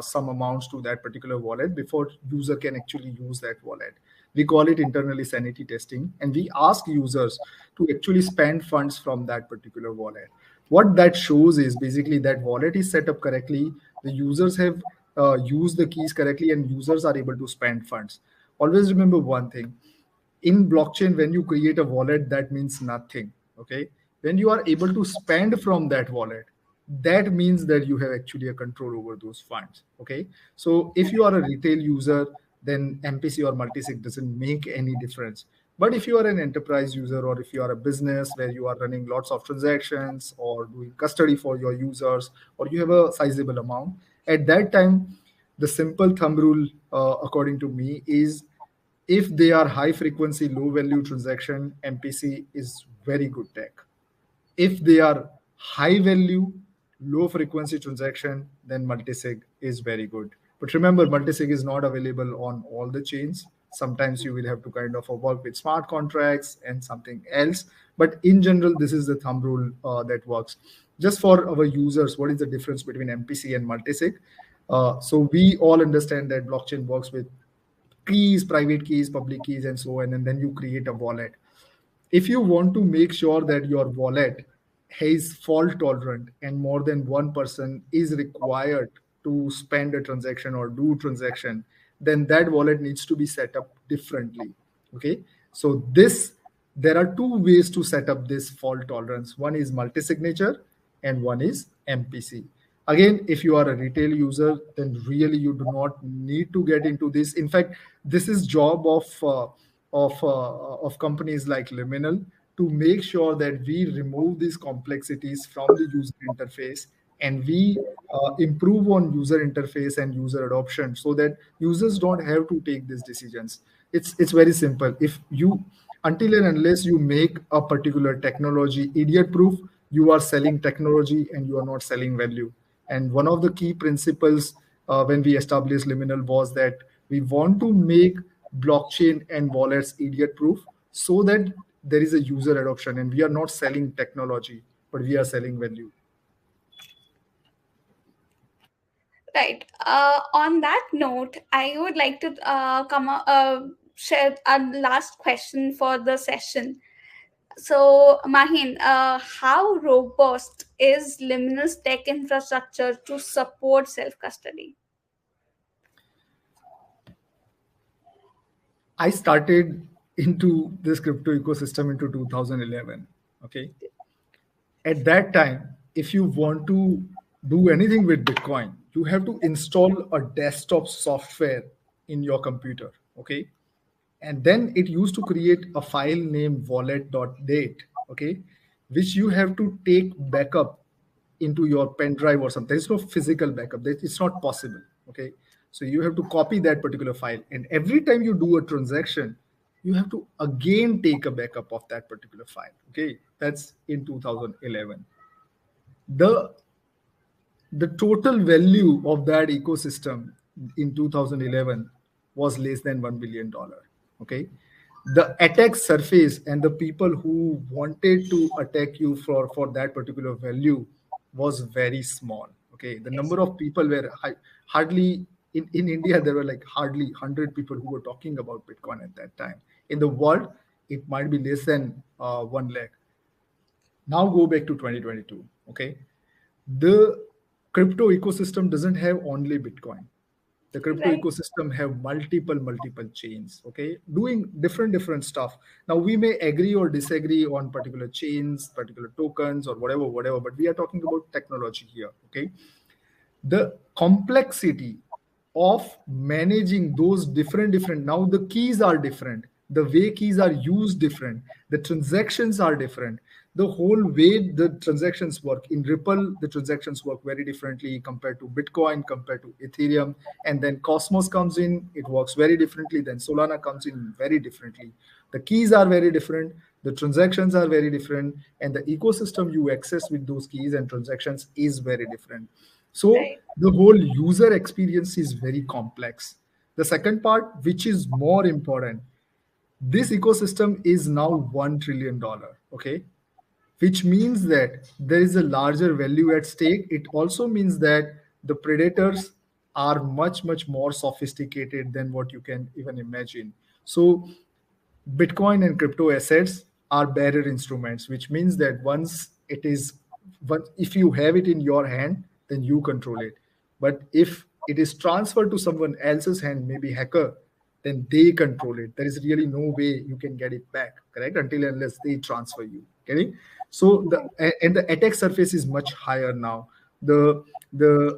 some amounts to that particular wallet before user can actually use that wallet. We call it internally sanity testing, and we ask users to actually spend funds from that particular wallet. What that shows is basically that wallet is set up correctly, the users have used the keys correctly, and users are able to spend funds. Always remember one thing: in blockchain, when you create a wallet, that means nothing, okay. When you are able to spend from that wallet, that means that you have actually a control over those funds, okay. So if you are a retail user, then MPC or multisig doesn't make any difference. But if you are an enterprise user, or if you are a business where you are running lots of transactions or doing custody for your users, or you have a sizable amount, at that time the simple thumb rule, according to me, is if they are high frequency, low value transaction, MPC is very good tech. If they are high value, low frequency transaction, then multisig is very good. But remember, multisig is not available on all the chains. Sometimes you will have to kind of work with smart contracts and something else. But in general, this is the thumb rule that works. Just for our users, what is the difference between MPC and multisig? So we all understand that blockchain works with keys, private keys, public keys, and so on, and then you create a wallet. If you want to make sure that your wallet is fault tolerant and more than one person is required to spend a transaction or do transaction, then that wallet needs to be set up differently. Okay, so there are two ways to set up this fault tolerance. One is multi-signature and one is MPC. Again, if you are a retail user, then really you do not need to get into this. In fact, this is job of companies like Liminal to make sure that we remove these complexities from the user interface, and we improve on user interface and user adoption so that users don't have to take these decisions. It's very simple. If you, until and unless you make a particular technology idiot proof, you are selling technology and you are not selling value. And one of the key principles when we established Liminal was that we want to make blockchain and wallets idiot proof so that there is a user adoption, and we are not selling technology, but we are selling value. Right. On that note, I would like to share our last question for the session. So, Mahin, how robust is Liminal's tech infrastructure to support self-custody? I started into this crypto ecosystem into 2011. Okay. At that time, if you want to do anything with Bitcoin, you have to install a desktop software in your computer. Okay. And then it used to create a file named wallet.date. Okay. Which you have to take backup into your pen drive or something. There's no physical backup. It's not possible. Okay. So you have to copy that particular file. And every time you do a transaction, you have to again take a backup of that particular file. Okay. That's in 2011. The total value of that ecosystem in 2011 was less than $1 billion. Okay. The attack surface and the people who wanted to attack you for that particular value was very small. Okay. The number of people were hardly in India, there were like hardly 100 people who were talking about Bitcoin at that time. In the world, it might be less than 1 lakh. Now go back to 2022. Okay. The crypto ecosystem doesn't have only Bitcoin. The crypto Right. ecosystem have multiple chains, okay, doing different stuff. Now we may agree or disagree on particular chains, particular tokens, or whatever, but we are talking about technology here. Okay. The complexity of managing those different, now the keys are different, the way keys are used different, the transactions are different, the whole way the transactions work. In Ripple, the transactions work very differently compared to Bitcoin, compared to Ethereum. And then Cosmos comes in, it works very differently. Then Solana comes in very differently. The keys are very different, the transactions are very different, and the ecosystem you access with those keys and transactions is very different. So Right. the whole user experience is very complex. The second part, which is more important, this ecosystem is now $1 trillion. Okay. Which means that there is a larger value at stake. It also means that the predators are much more sophisticated than what you can even imagine. So Bitcoin and crypto assets are bearer instruments, which means that if you have it in your hand, then you control it. But if it is transferred to someone else's hand, maybe hacker, then they control it. There is really no way you can get it back, correct? Until unless they transfer you. Okay. So the attack surface is much higher now. The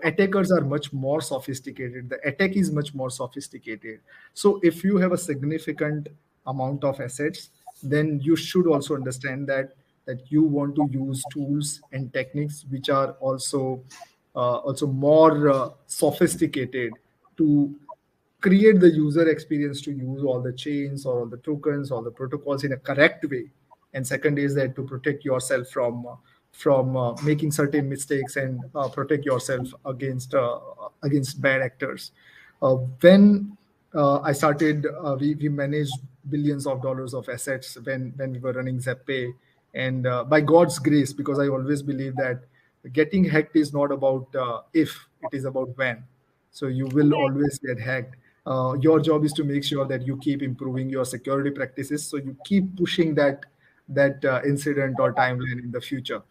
attackers are much more sophisticated. The attack is much more sophisticated. So if you have a significant amount of assets, then you should also understand that you want to use tools and techniques which are also more sophisticated to create the user experience to use all the chains or all the tokens or the protocols in a correct way. And second is that to protect yourself from making certain mistakes and protect yourself against bad actors. When I started, we managed billions of dollars of assets when we were running ZepPay. And by God's grace, because I always believe that getting hacked is not about if, it is about when. So you will always get hacked. Your job is to make sure that you keep improving your security practices, so you keep pushing that incident or timeline in the future.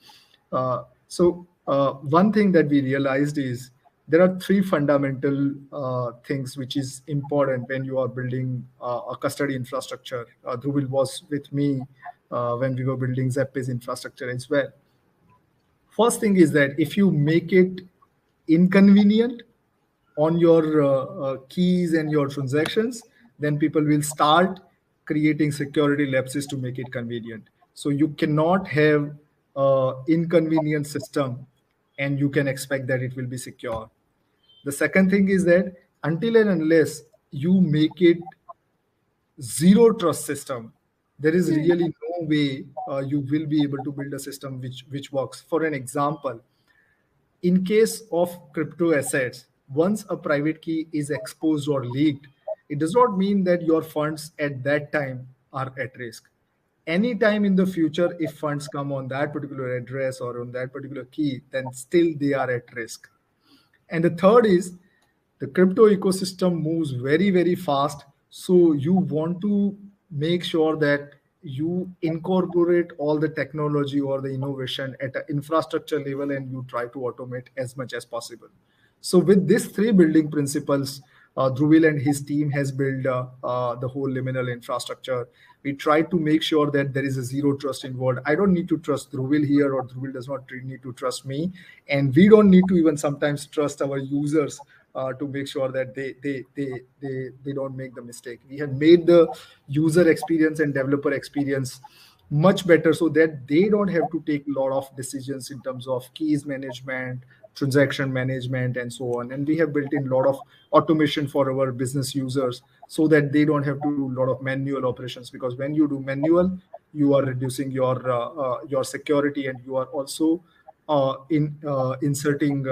So one thing that we realized is there are three fundamental things which is important when you are building a custody infrastructure. Dhrubil was with me when we were building ZepPay's infrastructure as well. First thing is that if you make it inconvenient on your keys and your transactions, then people will start creating security lapses to make it convenient. So you cannot have an inconvenient system and you can expect that it will be secure. The second thing is that until and unless you make it zero trust system, there is really no way you will be able to build a system which works. For an example, in case of crypto assets, once a private key is exposed or leaked, it does not mean that your funds at that time are at risk. Anytime in the future, if funds come on that particular address or on that particular key, then still they are at risk. And the third is the crypto ecosystem moves very fast. So you want to make sure that you incorporate all the technology or the innovation at an infrastructure level, and you try to automate as much as possible. So with these three building principles, Dhruvil and his team has built the whole liminal infrastructure. We try to make sure that there is a zero trust involved. I don't need to trust Dhruvil here, or Dhruvil does not need to trust me, and we don't need to even sometimes trust our users to make sure that they don't make the mistake. We have made the user experience and developer experience much better, so that they don't have to take a lot of decisions in terms of keys management, transaction management, and so on. And we have built in a lot of automation for our business users, so that they don't have to do a lot of manual operations, because when you do manual, you are reducing your security, and you are also inserting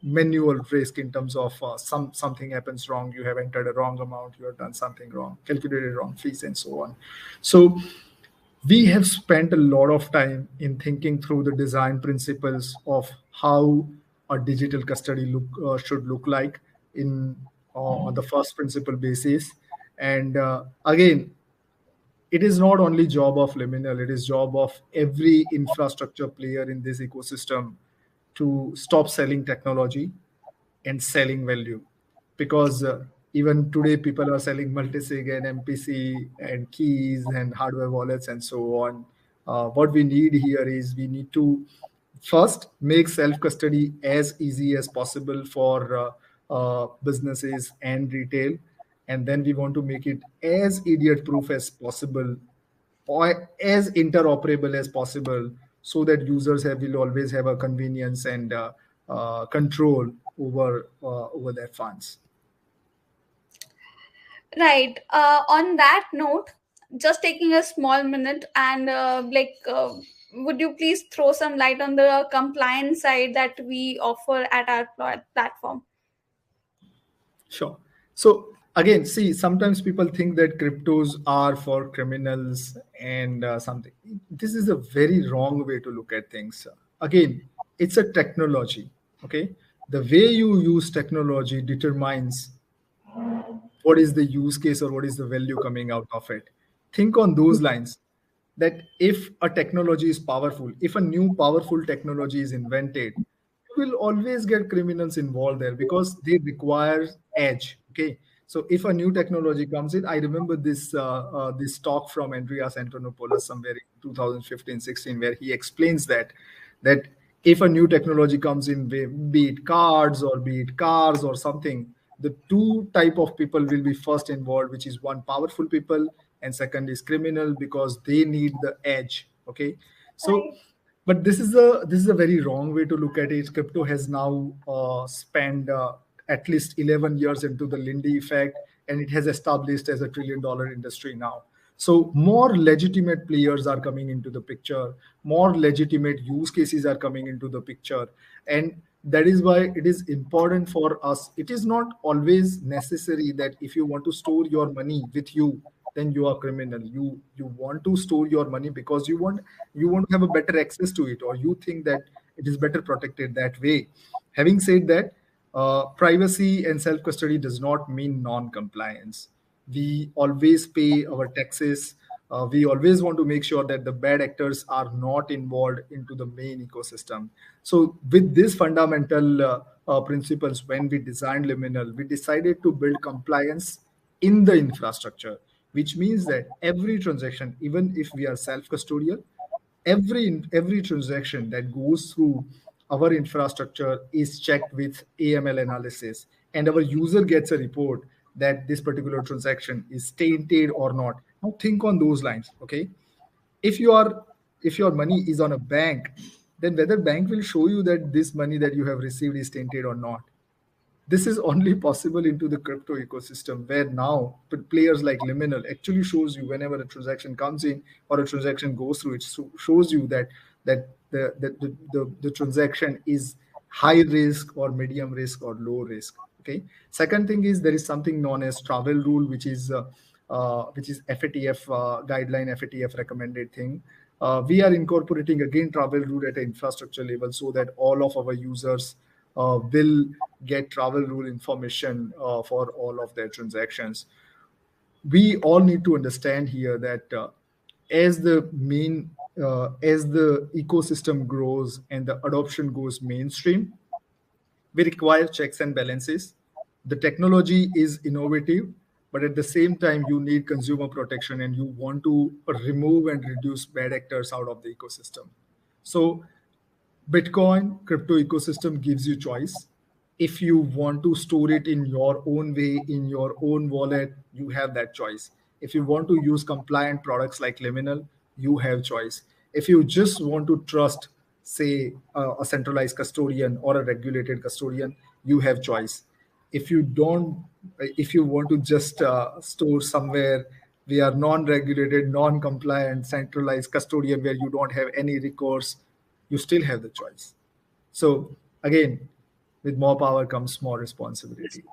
manual risk in terms of something happens wrong, you have entered a wrong amount, you have done something wrong, calculated wrong fees, and so on. So we have spent a lot of time in thinking through the design principles of how a digital custody should look like in on the first principle basis. And again, it is not only job of Liminal, it is job of every infrastructure player in this ecosystem to stop selling technology and selling value. Because even today, people are selling multisig and MPC and keys and hardware wallets and so on. What we need here is we need to first make self-custody as easy as possible for businesses and retail. And then we want to make it as idiot-proof as possible or as interoperable as possible, so that users will always have a convenience and control over their funds. Right. On that note, just taking a small minute and would you please throw some light on the compliance side that we offer at our platform? Sure. So again, see, sometimes people think that cryptos are for criminals and something. This is a very wrong way to look at things. Again, it's a technology. Okay, the way you use technology determines what is the use case or what is the value coming out of it. Think on those lines, that if a technology is powerful, if a new powerful technology is invented, you will always get criminals involved there, because they require edge. Okay, so if a new technology comes in, I remember this talk from Andreas Antonopoulos somewhere in 2015-16, where he explains that if a new technology comes in, be it cards or be it cars or something, the two type of people will be first involved, which is one, powerful people, and second is criminal, because they need the edge. Okay, so but this is a very wrong way to look at it. Crypto has now spent at least 11 years into the Lindy effect, and it has established as a $1 trillion industry now. So more legitimate players are coming into the picture, more legitimate use cases are coming into the picture, and that is why it is important for us. It is not always necessary that if you want to store your money with you, then you are criminal. You want to store your money because you want to have a better access to it, or you think that it is better protected that way. Having said that, privacy and self-custody does not mean non-compliance. We always pay our taxes. We always want to make sure that the bad actors are not involved into the main ecosystem. So with these fundamental principles, when we designed Liminal, we decided to build compliance in the infrastructure, which means that every transaction, even if we are self-custodial, every transaction that goes through our infrastructure is checked with AML analysis, and our user gets a report that this particular transaction is tainted or not. Now think on those lines. Okay, if your money is on a bank, then whether bank will show you that this money that you have received is tainted or not. This is only possible into the crypto ecosystem, where now players like Liminal actually shows you whenever a transaction comes in or a transaction goes through, it shows you that the transaction is high risk or medium risk or low risk. Okay. Second thing is, there is something known as travel rule, which is FATF guideline, FATF recommended thing. We are incorporating again travel rule at an infrastructure level, so that all of our users will get travel rule information for all of their transactions. We all need to understand here that as the main as the ecosystem grows and the adoption goes mainstream, we require checks and balances. The technology is innovative, but at the same time, you need consumer protection and you want to remove and reduce bad actors out of the ecosystem. So, Bitcoin crypto ecosystem gives you choice. If you want to store it in your own way, in your own wallet, you have that choice. If you want to use compliant products like Liminal, you have choice. If you just want to trust, say, a centralized custodian or a regulated custodian, you have choice. If you don't, if you want to just store somewhere we are non-regulated, non-compliant, centralized custodian where you don't have any recourse, you still have the choice. So again, with more power comes more responsibility.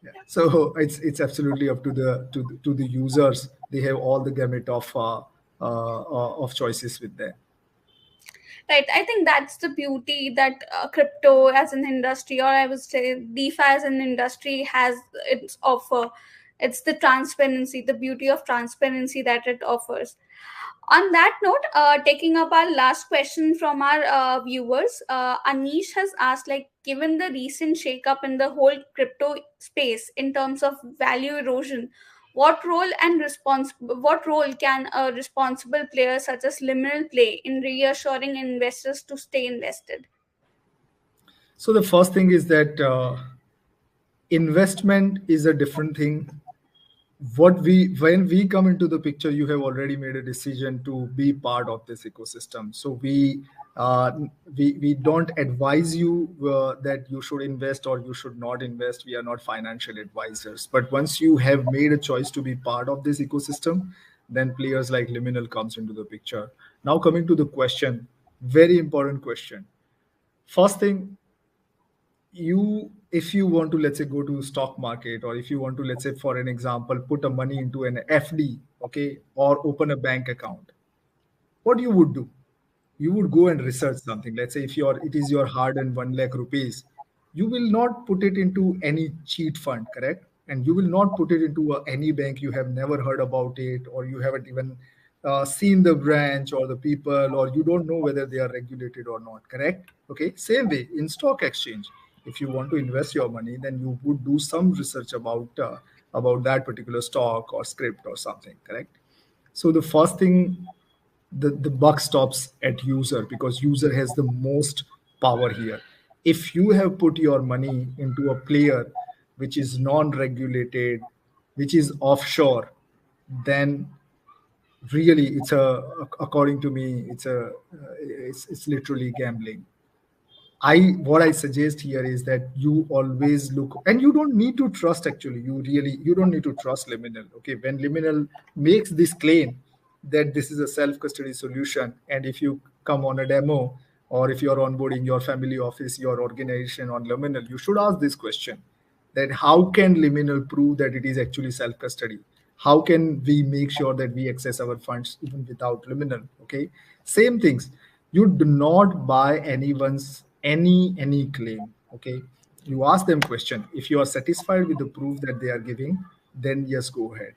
Yeah. So it's absolutely up to the users. They have all the gamut of choices with them. Right. I think that's the beauty that crypto as an industry, or I would say DeFi as an industry, has its offer. It's the transparency, the beauty of transparency that it offers. On that note, taking up our last question from our viewers, Anish has asked, like, given the recent shakeup in the whole crypto space in terms of value erosion, what role can a responsible player such as Liminal play in reassuring investors to stay invested? So the first thing is that investment is a different thing. When we come into the picture, you have already made a decision to be part of this ecosystem. So we don't advise you that you should invest or you should not invest. We are not financial advisors. But once you have made a choice to be part of this ecosystem, then players like Liminal comes into the picture. Now coming to the question, very important question. First thing, if you want to, let's say, go to stock market, or if you want to, let's say, for an example, put a money into an FD, okay, or open a bank account, what you would do? You would go and research something. Let's say if it is your hard-earned 1 lakh rupees, you will not put it into any cheat fund, correct? And you will not put it into any bank you have never heard about it, or you haven't even seen the branch or the people, or you don't know whether they are regulated or not, correct? Okay, same way in stock exchange. If you want to invest your money, then you would do some research about that particular stock or script or something, correct? So the first thing, the buck stops at user, because user has the most power here. If you have put your money into a player which is non-regulated, which is offshore, then really according to me, it's literally gambling. What I suggest here is that you always look, and you don't need to trust, actually. You don't need to trust Liminal. Okay, when Liminal makes this claim that this is a self-custody solution, and if you come on a demo, or if you're onboarding your family office, your organization on Liminal, you should ask this question: that how can Liminal prove that it is actually self-custody? How can we make sure that we access our funds even without Liminal? Okay, same things. You do not buy anyone's any claim. Okay, you ask them question. If you are satisfied with the proof that they are giving, then yes, go ahead.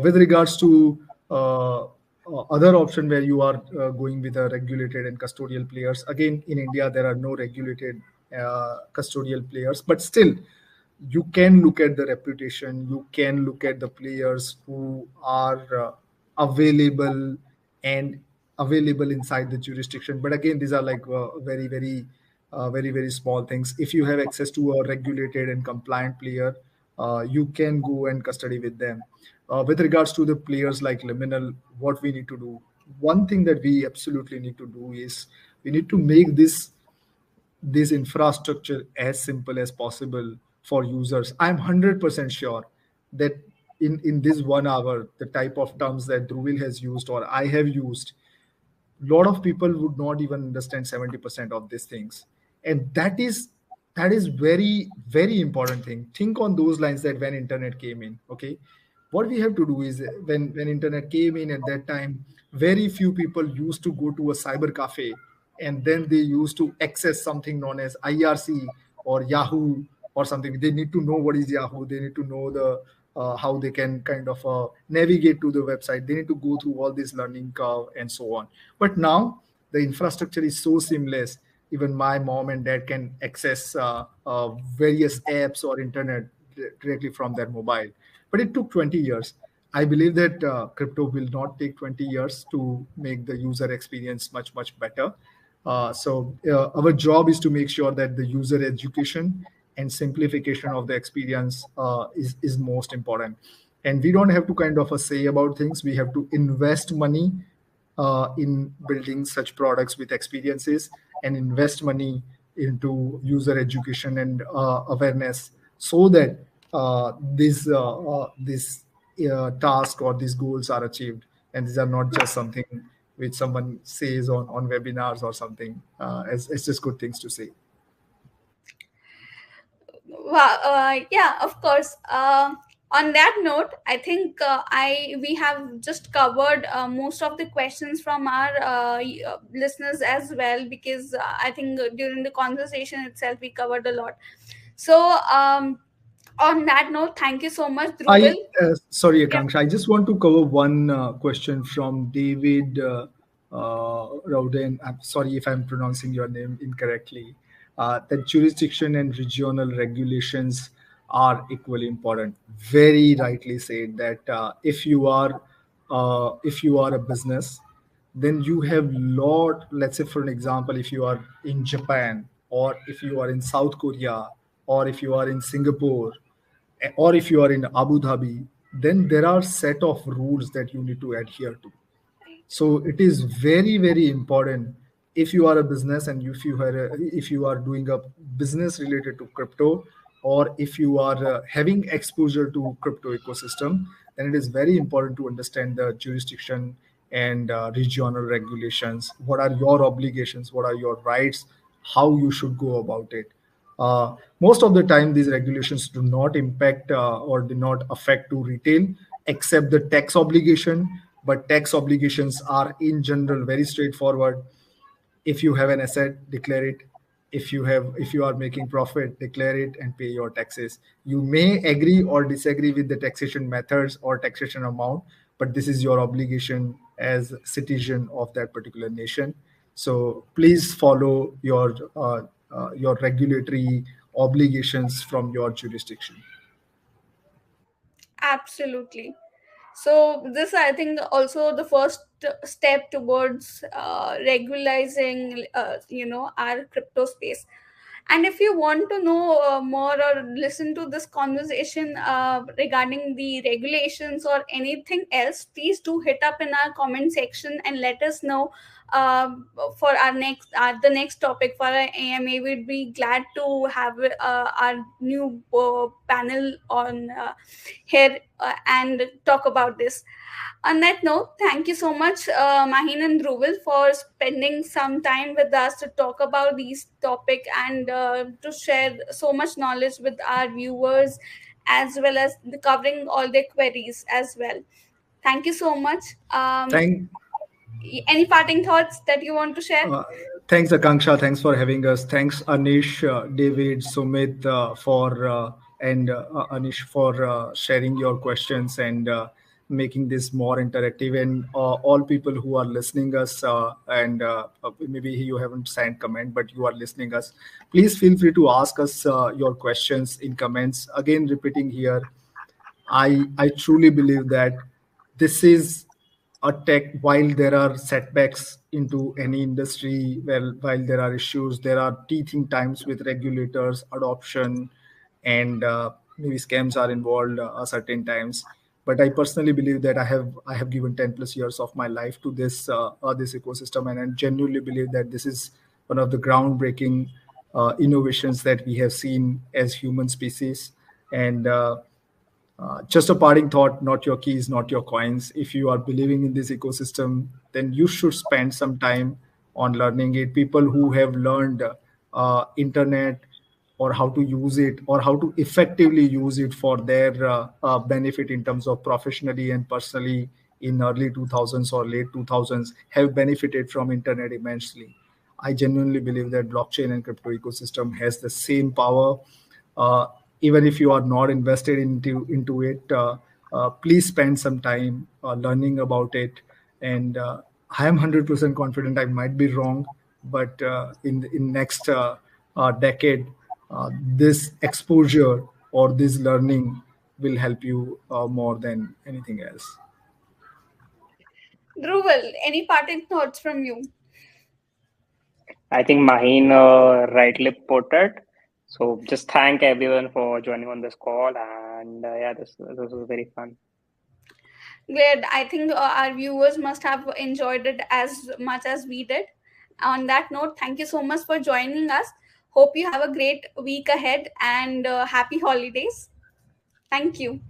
With regards to other option where you are going with a regulated and custodial players, again, in India there are no regulated custodial players, but still you can look at the reputation, you can look at the players who are available inside the jurisdiction. But again, these are like very small things. If you have access to a regulated and compliant player, you can go and custody with them. With regards to the players like Liminal, what we need to do, one thing that we absolutely need to do is we need to make this infrastructure as simple as possible for users. I'm 100% sure that in this 1 hour, the type of terms that Dhruvil has used or I have used, a lot of people would not even understand 70% of these things. And that is very, very important thing. Think on those lines, that when internet came in, okay, what we have to do is when internet came in, at that time, very few people used to go to a cyber cafe and then they used to access something known as IRC or Yahoo or something. They need to know what is Yahoo. They need to know the how they can kind of navigate to the website. They need to go through all this learning curve and so on. But now the infrastructure is so seamless. Even my mom and dad can access various apps or internet directly from their mobile. But it took 20 years. I believe that crypto will not take 20 years to make the user experience much better. So our job is to make sure that the user education and simplification of the experience is most important. And we don't have to kind of say about things. We have to invest money in building such products with experiences and invest money into user education and awareness, so that this task or these goals are achieved, and these are not just something which someone says on webinars or something. It's just good things to say. Well, yeah, of course. On that note, I think we have just covered most of the questions from our listeners as well, because I think during the conversation itself we covered a lot. So on that note, thank you so much, Dhruval. Sorry, Akanksha, I just want to cover one question from David Rowden. I'm sorry if I'm pronouncing your name incorrectly. That jurisdiction and regional regulations are equally important. Very rightly said that if you are a business, then you have lot. Let's say, for an example, if you are in Japan, or if you are in South Korea, or if you are in Singapore, or if you are in Abu Dhabi, then there are set of rules that you need to adhere to. So it is very important, if you are a business and if you are doing a business related to crypto, or if you are having exposure to crypto ecosystem, then it is very important to understand the jurisdiction and regional regulations. What are your obligations? What are your rights? How you should go about it. Most of the time, these regulations do not impact or do not affect to retail, except the tax obligation. But tax obligations are in general very straightforward. If you have an asset, declare it. If you are making profit, declare it and pay your taxes. You may agree or disagree with the taxation methods or taxation amount, but this is your obligation as a citizen of that particular nation. So please follow your regulatory obligations from your jurisdiction. Absolutely. So this, I think, also the first step towards regularizing, our crypto space. And if you want to know more or listen to this conversation regarding the regulations or anything else, please do hit up in our comment section and let us know for the next topic for our AMA. We'd be glad to have our new panel on here and talk about this. On that note, thank you so much, Maheen and Dhruval, for spending some time with us to talk about these topics and to share so much knowledge with our viewers, as well as covering all their queries as well. Thank you so much. Any parting thoughts that you want to share? Thanks, Akanksha. Thanks for having us. Thanks, Anish, David, Sumit, Anish for sharing your questions and making this more interactive. And all people who are listening us and maybe you haven't sent comment, but you are listening us, please feel free to ask us your questions in comments. Again, repeating here, I truly believe that this is a tech. While there are setbacks into any industry, while there are issues, there are teething times with regulators, adoption, and maybe scams are involved certain times. But I personally believe that I have given 10 plus years of my life to this ecosystem, and I genuinely believe that this is one of the groundbreaking innovations that we have seen as human species. And just a parting thought: not your keys, not your coins. If you are believing in this ecosystem, then you should spend some time on learning it. People who have learned internet, or how to use it, or how to effectively use it for their benefit in terms of professionally and personally in early 2000s or late 2000s, have benefited from internet immensely. I genuinely believe that blockchain and crypto ecosystem has the same power. Even if you are not invested into it, please spend some time learning about it. And I am 100% confident. I might be wrong, but in next decade, this exposure or this learning will help you more than anything else. Dhruval, any parting thoughts from you? I think Maheen rightly put it. So just thank everyone for joining on this call, and yeah, this was very fun. Great. I think our viewers must have enjoyed it as much as we did. On that note, thank you so much for joining us. Hope you have a great week ahead and happy holidays. Thank you.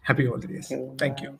Happy holidays. Thank you.